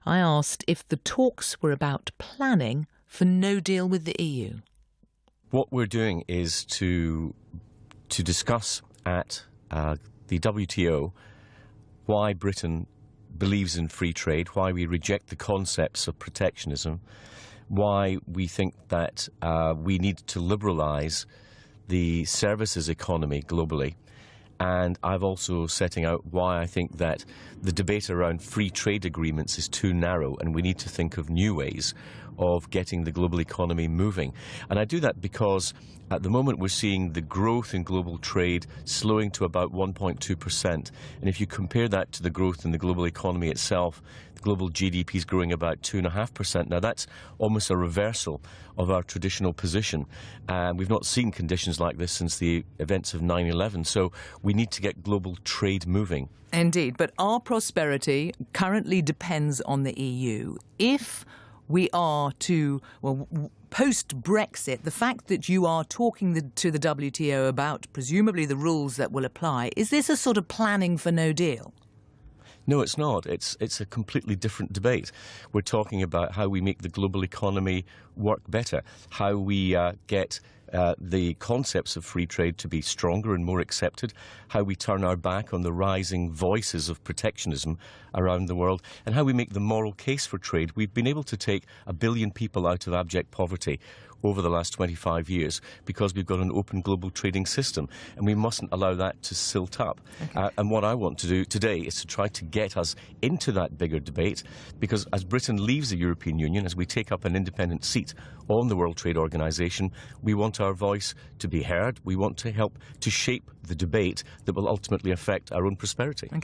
I asked if the talks were about planning for no deal with the EU. What we're doing is to discuss at the WTO why Britain believes in free trade, why we reject the concepts of protectionism, why we think that we need to liberalise the services economy globally. And I've also setting out why I think that the debate around free trade agreements is too narrow and we need to think of new ways of getting the global economy moving. And I do that because at the moment we're seeing the growth in global trade slowing to about 1.2%. And if you compare that to the growth in the global economy itself, the global GDP is growing about 2.5%. Now that's almost a reversal of our traditional position. We've not seen conditions like this since the events of 9/11. So we need to get global trade moving. Indeed, but our prosperity currently depends on the EU. If we are to, well, post-Brexit, the fact that you are talking to the WTO about presumably the rules that will apply, is this a sort of planning for no deal? No, it's not. It's a completely different debate. We're talking about how we make the global economy work better, how we get the concepts of free trade to be stronger and more accepted, how we turn our back on the rising voices of protectionism around the world, and how we make the moral case for trade. We've been able to take 1 billion people out of abject poverty over the last 25 years because we've got an open global trading system, and we mustn't allow that to silt up. Okay. And what I want to do today is to try to get us into that bigger debate, because as Britain leaves the European Union, as we take up an independent seat on the World Trade Organization, we want our voice to be heard. We want to help to shape the debate that will ultimately affect our own prosperity. Okay.